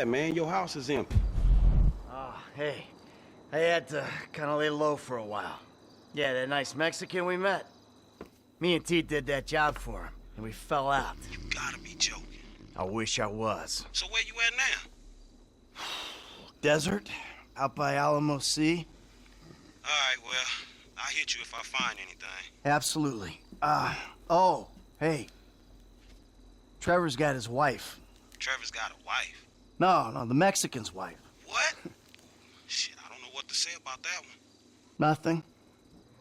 that, man? Your house is empty. Oh, hey. I had to kind of lay low for a while. Yeah, that nice Mexican we met. Me and T did that job for him, and we fell out. You gotta be joking. I wish I was. So where you at now? Desert, out by Alamo Sea. All right, well, I'll hit you if I find anything. Absolutely. Oh, hey. Trevor's got his wife. Trevor's got a wife. No, the Mexican's wife. What? Shit, I don't know what to say about that one. Nothing.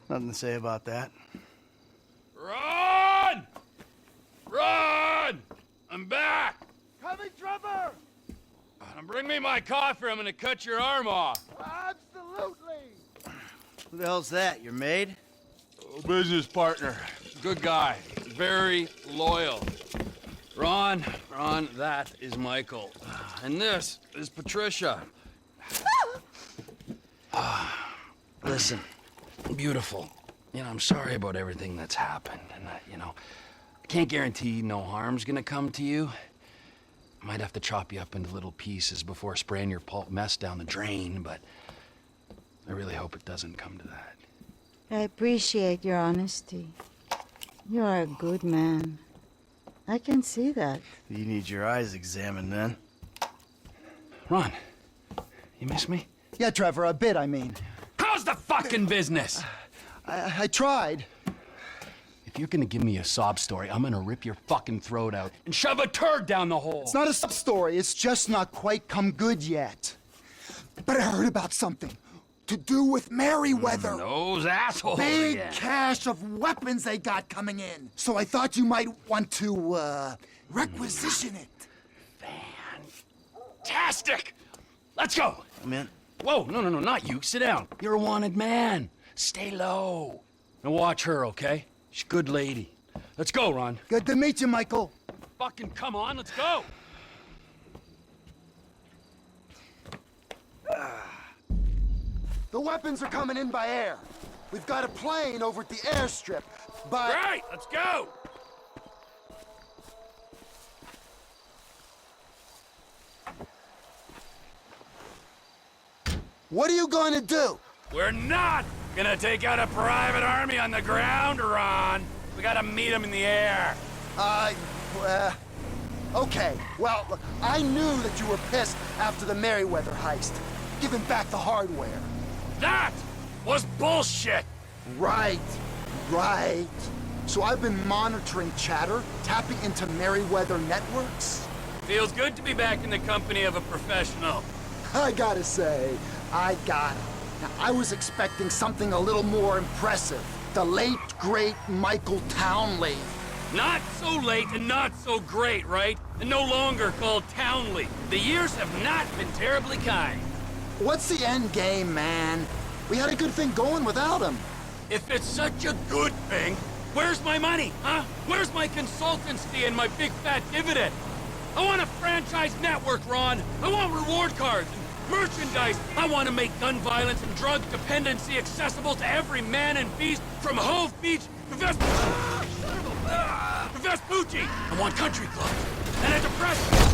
Nothing to say about that. Run! Run! I'm back! Coming, Trevor! Bring me my coffee, I'm gonna cut your arm off. Absolutely! Who the hell's that, your maid? Business partner. Good guy. Very loyal. Ron, that is Michael. And this is Patricia. Listen, beautiful. You know, I'm sorry about everything that's happened. And, I can't guarantee no harm's gonna come to you. I might have to chop you up into little pieces before spraying your pulp mess down the drain, but I really hope it doesn't come to that. I appreciate your honesty. You are a good man. I can see that. You need your eyes examined, then. Ron, you miss me? Yeah, Trevor, a bit, I mean. How's the fucking business? I tried. If you're gonna give me a sob story, I'm gonna rip your fucking throat out and shove a turd down the hole. It's not a sub-story, it's just not quite come good yet. But I heard about something. To do with Merryweather. Those assholes Big again. cache of weapons they got coming in. So I thought you might want to, requisition it. Fantastic! Let's go! I'm in. Whoa, no, not you. Sit down. You're a wanted man. Stay low. Now watch her, okay? She's a good lady. Let's go, Ron. Good to meet you, Michael. Fucking come on, let's go! The weapons are coming in by air. We've got a plane over at the airstrip, but... Right, let's go! What are you going to do? We're not gonna take out a private army on the ground, Ron. We gotta meet them in the air. Okay. Well, look, I knew that you were pissed after the Merryweather heist. Giving back the hardware. That was bullshit! Right. So I've been monitoring chatter, tapping into Merryweather networks. Feels good to be back in the company of a professional. I gotta say, I got it. Now, I was expecting something a little more impressive. The late, great Michael Townley. Not so late and not so great, right? And no longer called Townley. The years have not been terribly kind. What's the end game, man? We had a good thing going without him. If it's such a good thing, where's my money, huh? Where's my consultancy and my big fat dividend? I want a franchise network, Ron. I want reward cards and merchandise. I want to make gun violence and drug dependency accessible to every man and beast from Hove Beach to Vespucci. I want country clubs and a depression.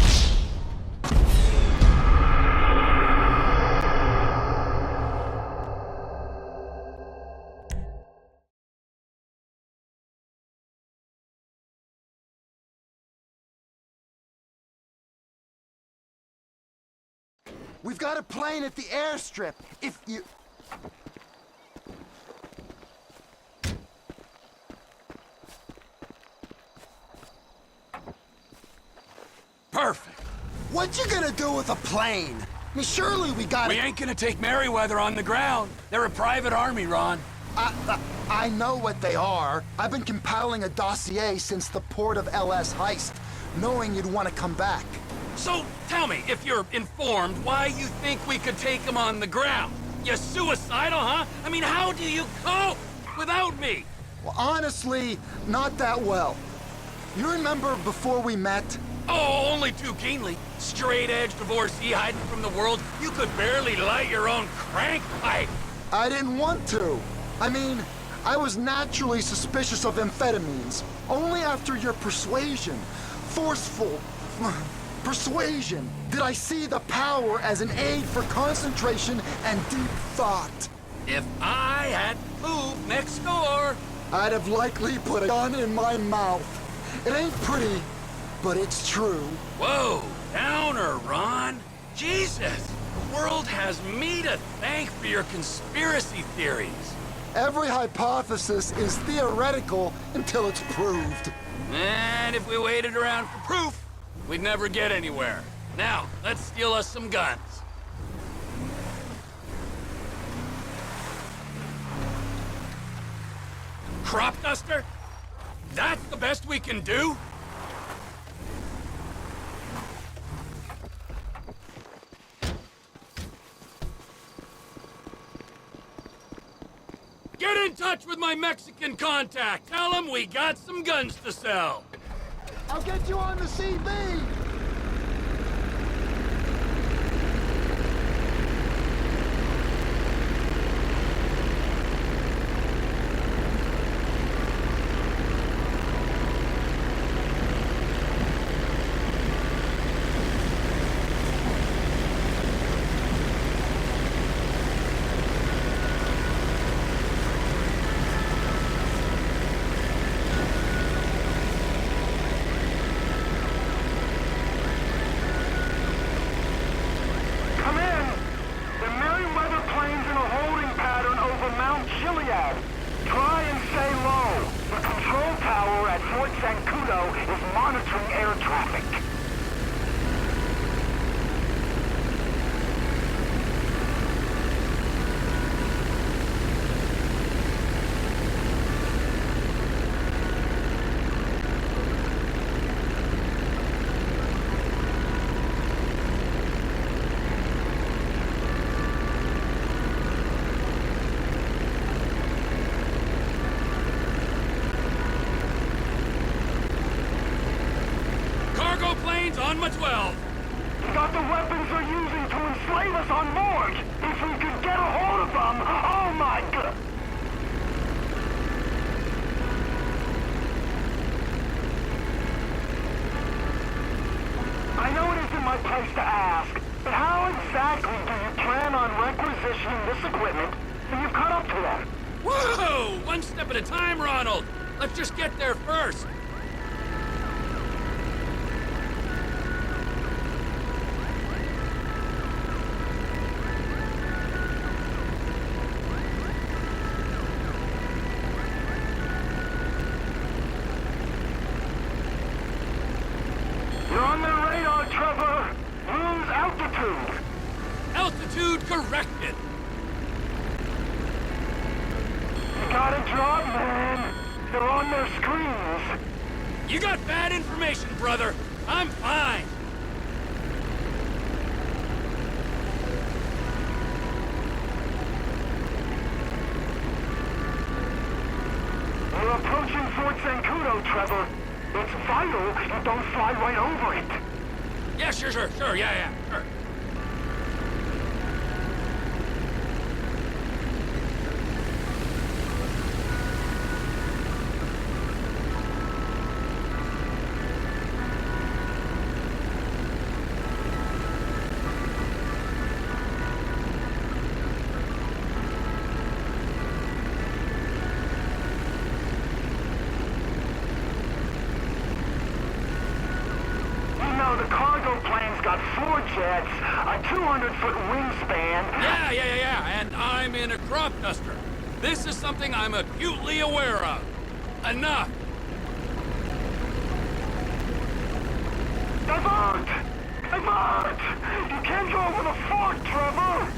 We've got a plane at the airstrip. If you... Perfect. What you gonna do with a plane? I mean, surely we gotta... We ain't gonna take Merryweather on the ground. They're a private army, Ron. I know what they are. I've been compiling a dossier since the Port of LS heist, knowing you'd want to come back. So, tell me, if you're informed, why you think we could take them on the ground? You suicidal, huh? I mean, how do you cope without me? Well, honestly, not that well. You remember before we met? Oh, only too keenly. Straight-edge divorcee hiding from the world. You could barely light your own crank pipe. I didn't want to. I mean, I was naturally suspicious of amphetamines. Only after your persuasion. Forceful, persuasion? Did I see the power as an aid for concentration and deep thought? If I had moved next door... I'd have likely put a gun in my mouth. It ain't pretty, but it's true. Whoa, downer, Ron. Jesus, the world has me to thank for your conspiracy theories. Every hypothesis is theoretical until it's proved. And if we waited around for proof, we'd never get anywhere. Now, let's steal us some guns. Crop duster? That's the best we can do? Get in touch with my Mexican contact. Tell him we got some guns to sell. I'll get you on the CB! On my 12. Got the weapons they're using to enslave us on board. If we could get a hold of them, oh my god. I know it isn't my place to ask, but how exactly do you plan on requisitioning this equipment when you've caught up to them? Whoa! One step at a time, Ronald. Let's just get there first. You're on their radar, Trevor. Lose altitude. Altitude corrected. You gotta drop, man. They're on their screens. You got bad information, brother. I'm fine. We're approaching Fort Zancudo, Trevor. It's vital you don't fly right over it. Yeah, sure, yeah, sure. The cargo plane's got 4 jets, a 200-foot wingspan. Yeah, and I'm in a crop duster. This is something I'm acutely aware of. Enough. Divert! Divert! You can't go over the fort, Trevor!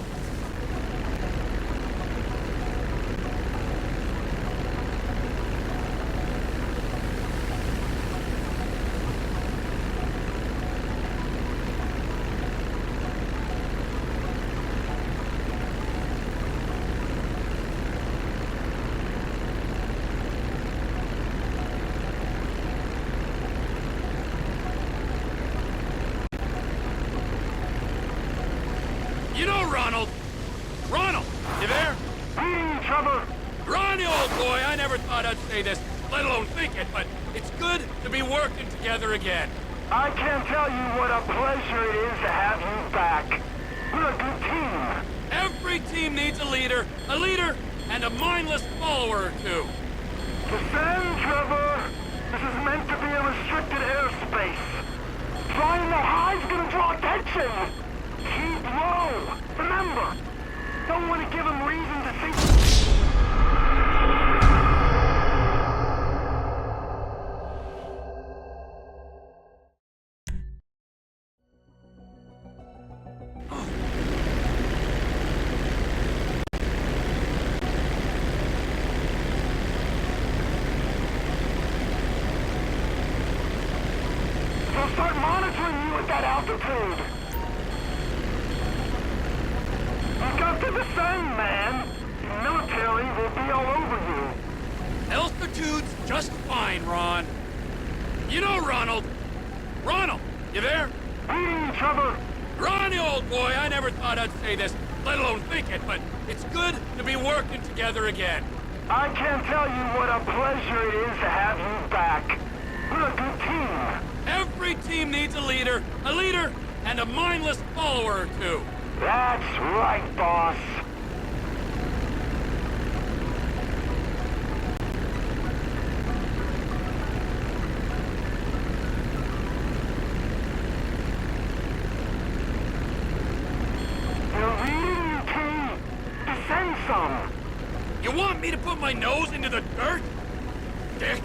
You know, Ronald, you there? Trevor! Ronnie, old boy, I never thought I'd say this, let alone think it, but it's good to be working together again. I can't tell you what a pleasure it is to have you back. We're a good team. Every team needs a leader, and a mindless follower or two. Descend, Trevor. This is meant to be a restricted airspace. Flying that high's gonna draw attention. Keep low. Remember, don't want to give him reason to think... They'll start monitoring you at that altitude. You've got to descend, man. The military will be all over you. Altitude's just fine, Ron. You know Ronald. Ronald, you there? Reading you, Trevor. Ronnie, old boy, I never thought I'd say this, let alone think it, but it's good to be working together again. I can't tell you what a pleasure it is to have you back. We're a good team. Every team needs a leader, and a mindless follower or two. That's right, boss. You're reading your team. Descend some. You want me to put my nose into the dirt? Dick.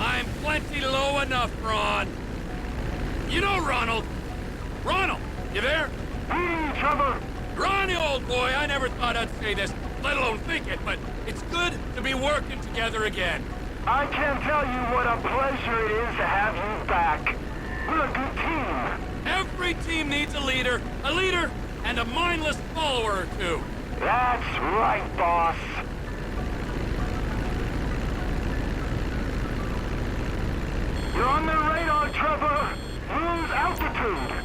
I'm plenty low enough, Ron. You know Ronald. Ronald, you there? Reading you, Trevor. Ronnie, old boy, I never thought I'd say this, let alone think it, but it's good to be working together again. I can't tell you what a pleasure it is to have you back. We're a good team. Every team needs a leader, and a mindless follower or two. That's right, boss. You're on the radar, Trevor. Lose altitude.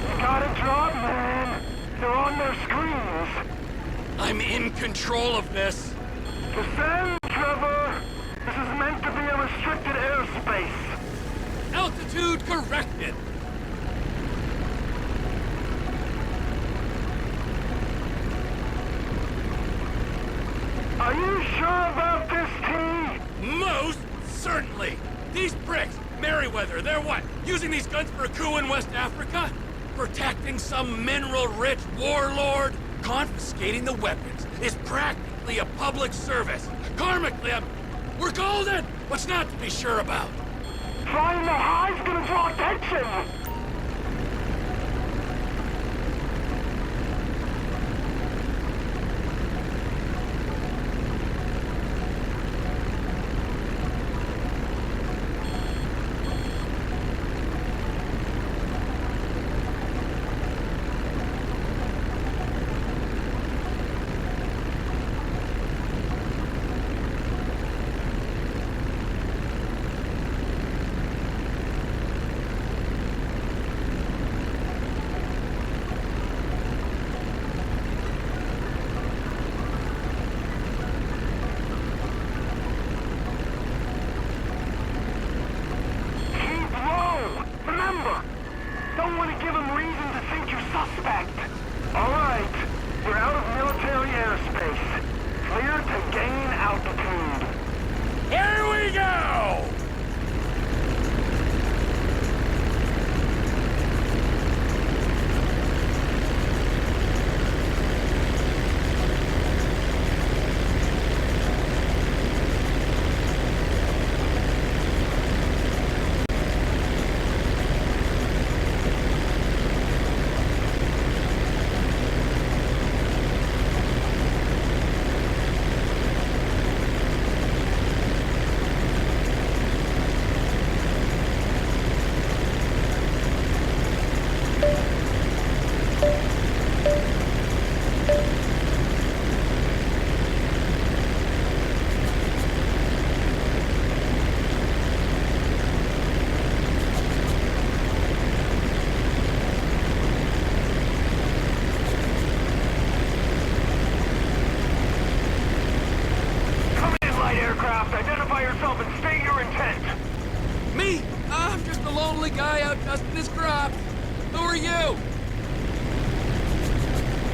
You gotta drop, man. They're on their screens. I'm in control of this. Descend, Trevor. This is meant to be a restricted airspace. Altitude corrected. Are you sure about this, T? Most certainly. These pricks, Merryweather, they're what? Using these guns for a coup in West Africa? Protecting some mineral-rich warlord? Confiscating the weapons is practically a public service. Karmically, we're golden! What's not to be sure about? Flying the high's gonna draw attention! is cropped. Who are you?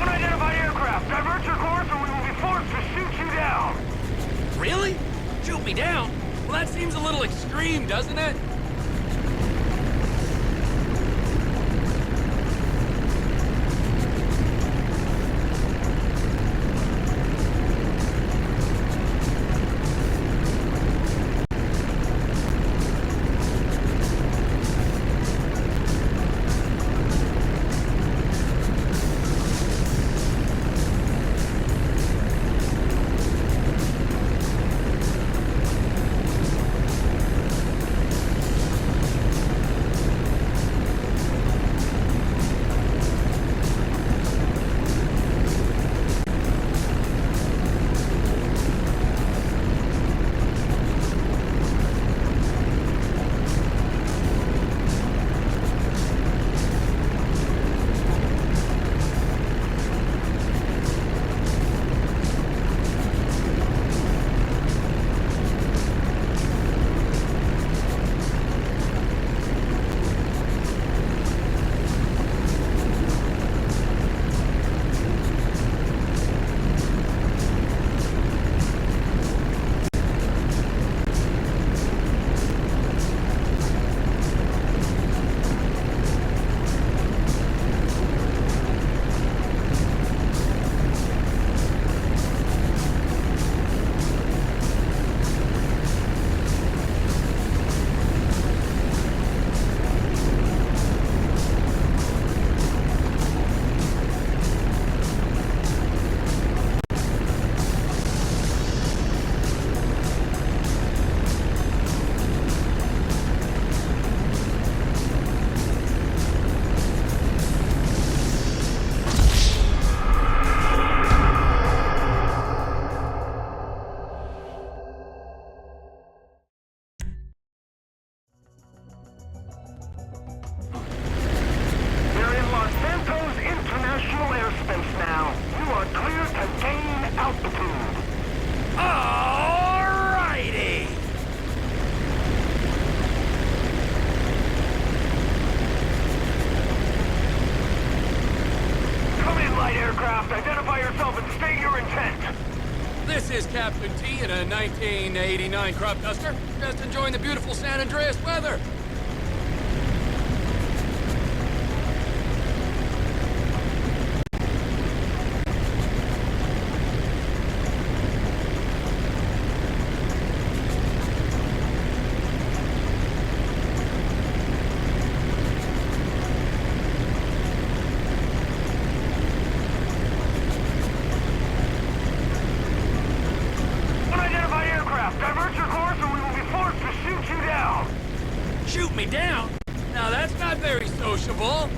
Unidentified aircraft. Divert your course or we will be forced to shoot you down. Really? Shoot me down? Well, that seems a little extreme, doesn't it? This is Captain T in a 1989 crop duster. Just enjoying the beautiful San Andreas weather. Shoot me down? Now that's not very sociable.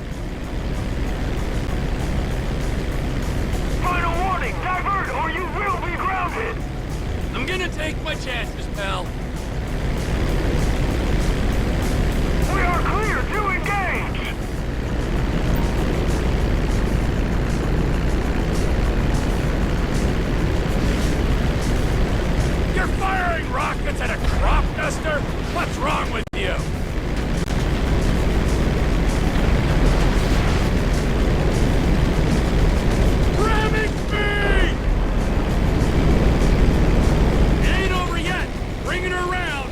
Final warning! Divert or you will be grounded! I'm gonna take my chances, pal. We are clear to engage! You're firing rockets at a crop duster? What's wrong with you? Ramming speed! It ain't over yet. Bring it around.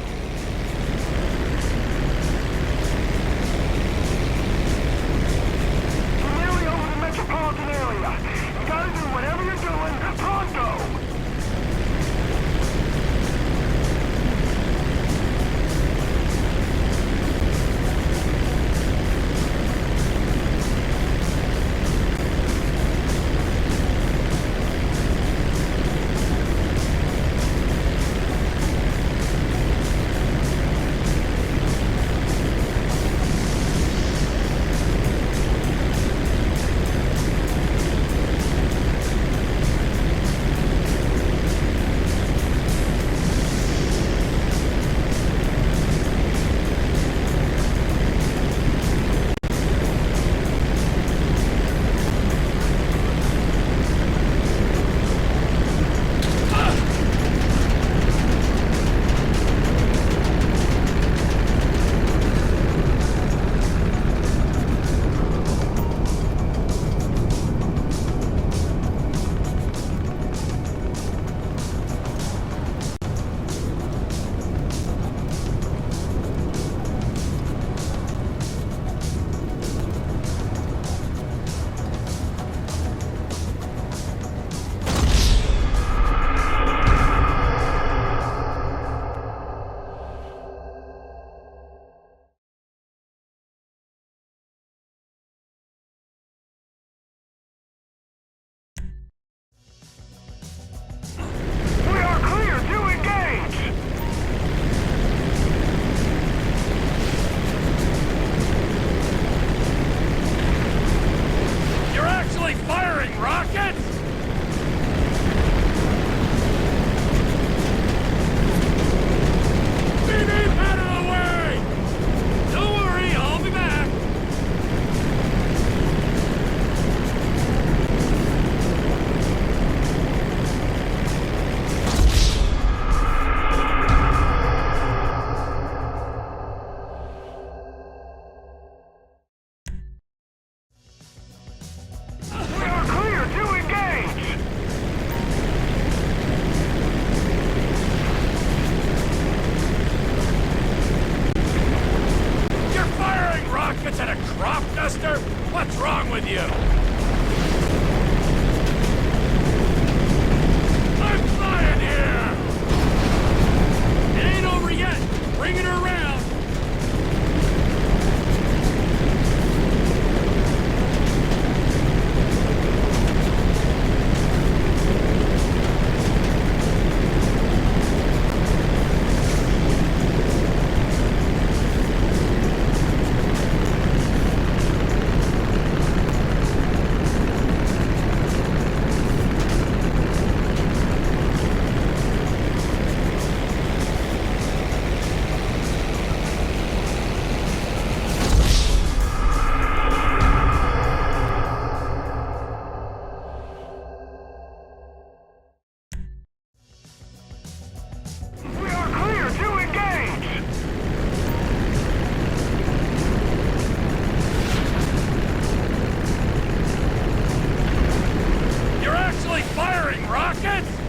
pockets!